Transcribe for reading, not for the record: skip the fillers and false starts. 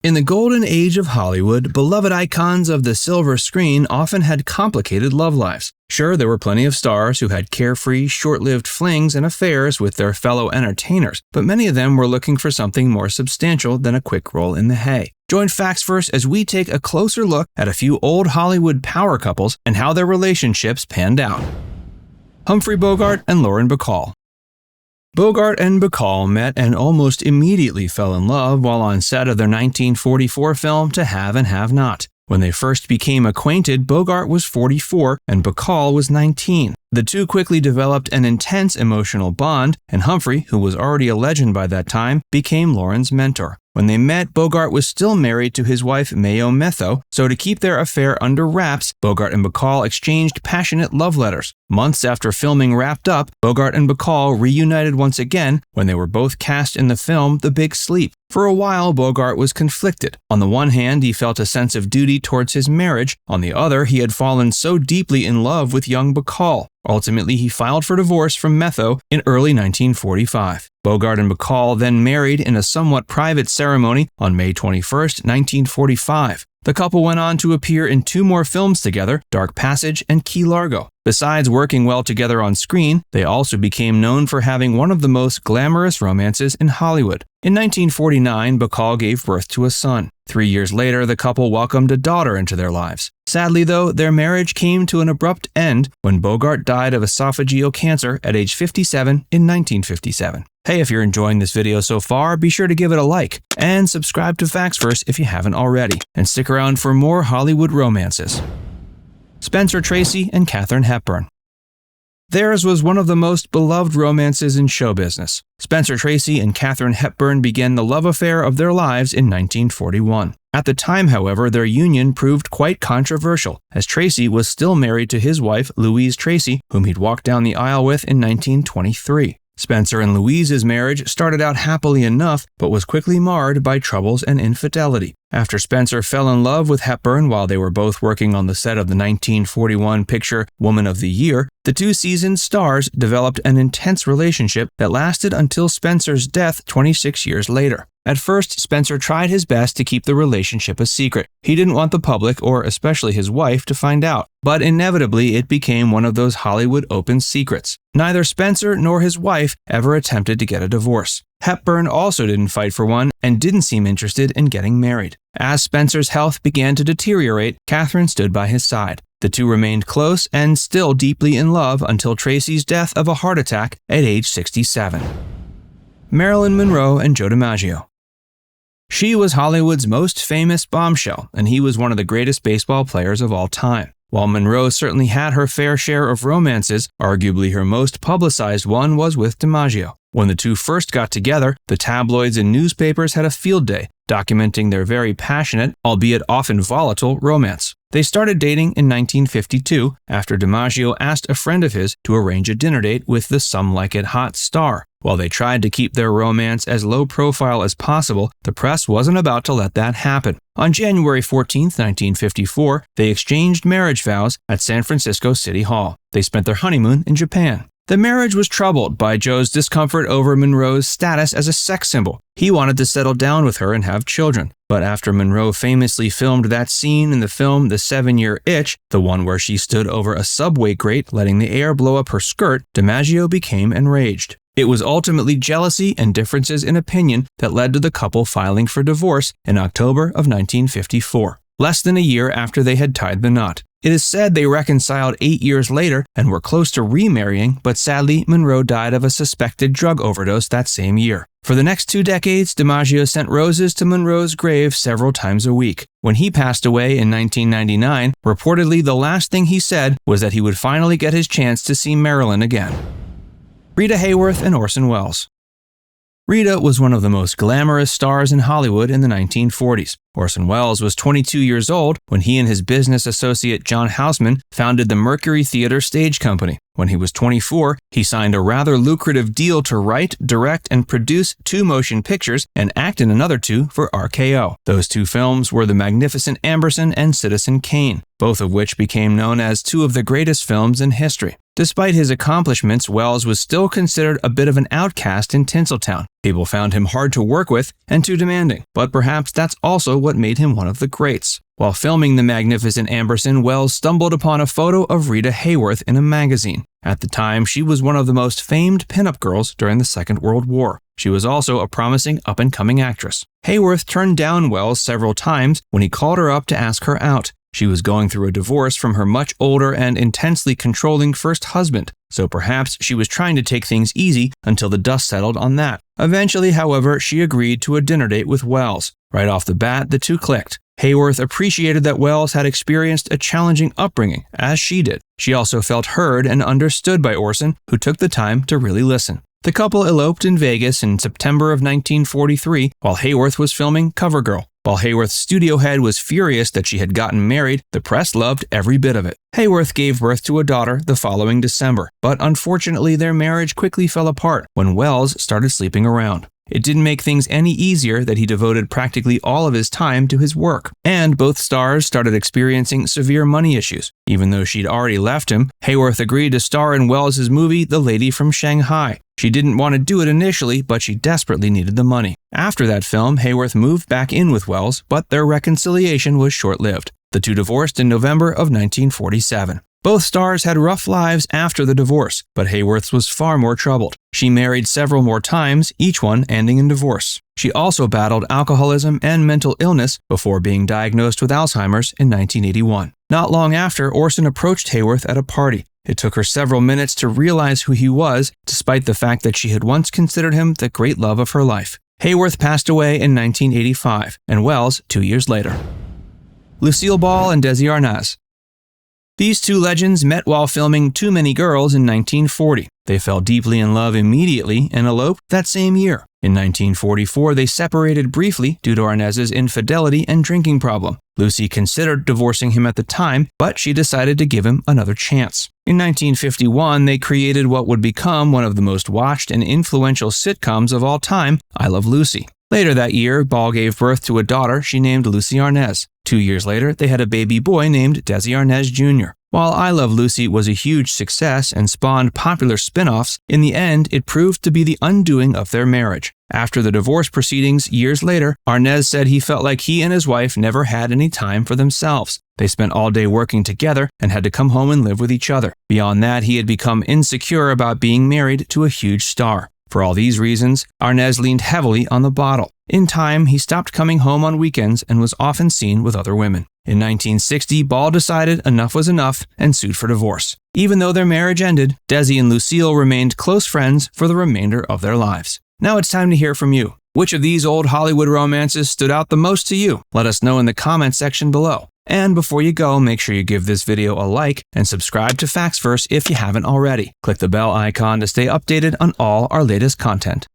In the golden age of Hollywood, beloved icons of the silver screen often had complicated love lives. Sure, there were plenty of stars who had carefree, short-lived flings and affairs with their fellow entertainers, but many of them were looking for something more substantial than a quick roll in the hay. Join Facts First as we take a closer look at a few old Hollywood power couples and how their relationships panned out. Humphrey Bogart and Lauren Bacall. Bogart and Bacall met and almost immediately fell in love while on set of their 1944 film To Have and Have Not. When they first became acquainted, Bogart was 44 and Bacall was 19. The two quickly developed an intense emotional bond, and Humphrey, who was already a legend by that time, became Lauren's mentor. When they met, Bogart was still married to his wife Mayo Metho, so to keep their affair under wraps, Bogart and Bacall exchanged passionate love letters. Months after filming wrapped up, Bogart and Bacall reunited once again when they were both cast in the film The Big Sleep. For a while, Bogart was conflicted. On the one hand, he felt a sense of duty towards his marriage. On the other, he had fallen so deeply in love with young Bacall. Ultimately, he filed for divorce from Metho in early 1945. Bogart and Bacall then married in a somewhat private ceremony on May 21, 1945. The couple went on to appear in two more films together, Dark Passage and Key Largo. Besides working well together on screen, they also became known for having one of the most glamorous romances in Hollywood. In 1949, Bacall gave birth to a son. 3 years later, the couple welcomed a daughter into their lives. Sadly, though, their marriage came to an abrupt end when Bogart died of esophageal cancer at age 57 in 1957. Hey, if you're enjoying this video so far, be sure to give it a like and subscribe to Facts First if you haven't already, and stick around for more Hollywood romances. Spencer Tracy and Katherine Hepburn. Theirs was one of the most beloved romances in show business. Spencer Tracy and Katherine Hepburn began the love affair of their lives in 1941. At the time, however, their union proved quite controversial, as Tracy was still married to his wife, Louise Tracy, whom he'd walked down the aisle with in 1923. Spencer and Louise's marriage started out happily enough, but was quickly marred by troubles and infidelity. After Spencer fell in love with Hepburn while they were both working on the set of the 1941 picture Woman of the Year, the two seasoned stars developed an intense relationship that lasted until Spencer's death 26 years later. At first, Spencer tried his best to keep the relationship a secret. He didn't want the public, or especially his wife, to find out. But inevitably, it became one of those Hollywood open secrets. Neither Spencer nor his wife ever attempted to get a divorce. Hepburn also didn't fight for one and didn't seem interested in getting married. As Spencer's health began to deteriorate, Katherine stood by his side. The two remained close and still deeply in love until Tracy's death of a heart attack at age 67. Marilyn Monroe and Joe DiMaggio. She was Hollywood's most famous bombshell, and he was one of the greatest baseball players of all time. While Monroe certainly had her fair share of romances, arguably her most publicized one was with DiMaggio. When the two first got together, the tabloids and newspapers had a field day, documenting their very passionate, albeit often volatile, romance. They started dating in 1952 after DiMaggio asked a friend of his to arrange a dinner date with the Some Like It Hot star. While they tried to keep their romance as low profile as possible, the press wasn't about to let that happen. On January 14, 1954, they exchanged marriage vows at San Francisco City Hall. They spent their honeymoon in Japan. The marriage was troubled by Joe's discomfort over Monroe's status as a sex symbol. He wanted to settle down with her and have children. But after Monroe famously filmed that scene in the film The 7-Year Itch, the one where she stood over a subway grate letting the air blow up her skirt, DiMaggio became enraged. It was ultimately jealousy and differences in opinion that led to the couple filing for divorce in October of 1954, less than a year after they had tied the knot. It is said they reconciled 8 years later and were close to remarrying, but sadly, Monroe died of a suspected drug overdose that same year. For the next 2 decades, DiMaggio sent roses to Monroe's grave several times a week. When he passed away in 1999, reportedly the last thing he said was that he would finally get his chance to see Marilyn again. Rita Hayworth and Orson Welles. Rita was one of the most glamorous stars in Hollywood in the 1940s. Orson Welles was 22 years old when he and his business associate John Houseman founded the Mercury Theater Stage Company. When he was 24, he signed a rather lucrative deal to write, direct, and produce 2 motion pictures and act in another 2 for RKO. Those 2 films were The Magnificent Amberson and Citizen Kane, both of which became known as 2 of the greatest films in history. Despite his accomplishments, Wells was still considered a bit of an outcast in Tinseltown. People found him hard to work with and too demanding, but perhaps that's also what made him one of the greats. While filming The Magnificent Amberson, Wells stumbled upon a photo of Rita Hayworth in a magazine. At the time, she was one of the most famed pinup girls during the Second World War. She was also a promising up-and-coming actress. Hayworth turned down Wells several times when he called her up to ask her out. She was going through a divorce from her much older and intensely controlling first husband, so perhaps she was trying to take things easy until the dust settled on that. Eventually, however, she agreed to a dinner date with Wells. Right off the bat, the two clicked. Hayworth appreciated that Wells had experienced a challenging upbringing, as she did. She also felt heard and understood by Orson, who took the time to really listen. The couple eloped in Vegas in September of 1943 while Hayworth was filming CoverGirl. While Hayworth's studio head was furious that she had gotten married, the press loved every bit of it. Hayworth gave birth to a daughter the following December, but unfortunately their marriage quickly fell apart when Wells started sleeping around. It didn't make things any easier that he devoted practically all of his time to his work, and both stars started experiencing severe money issues. Even though she'd already left him, Hayworth agreed to star in Wells' movie The Lady from Shanghai. She didn't want to do it initially, but she desperately needed the money. After that film, Hayworth moved back in with Wells, but their reconciliation was short-lived. The two divorced in November of 1947. Both stars had rough lives after the divorce, but Hayworth's was far more troubled. She married several more times, each one ending in divorce. She also battled alcoholism and mental illness before being diagnosed with Alzheimer's in 1981. Not long after, Orson approached Hayworth at a party. It took her several minutes to realize who he was, despite the fact that she had once considered him the great love of her life. Hayworth passed away in 1985, and Wells 2 years later. Lucille Ball and Desi Arnaz. These two legends met while filming Too Many Girls in 1940. They fell deeply in love immediately and eloped that same year. In 1944, they separated briefly due to Arnaz's infidelity and drinking problem. Lucy considered divorcing him at the time, but she decided to give him another chance. In 1951, they created what would become one of the most watched and influential sitcoms of all time, I Love Lucy. Later that year, Ball gave birth to a daughter she named Lucy Arnaz. 2 years later, they had a baby boy named Desi Arnaz Jr. While I Love Lucy was a huge success and spawned popular spin-offs, in the end, it proved to be the undoing of their marriage. After the divorce proceedings years later, Arnaz said he felt like he and his wife never had any time for themselves. They spent all day working together and had to come home and live with each other. Beyond that, he had become insecure about being married to a huge star. For all these reasons, Arnaz leaned heavily on the bottle. In time, he stopped coming home on weekends and was often seen with other women. In 1960, Ball decided enough was enough and sued for divorce. Even though their marriage ended, Desi and Lucille remained close friends for the remainder of their lives. Now it's time to hear from you. Which of these old Hollywood romances stood out the most to you? Let us know in the comment section below. And before you go, make sure you give this video a like and subscribe to FactsVerse if you haven't already. Click the bell icon to stay updated on all our latest content.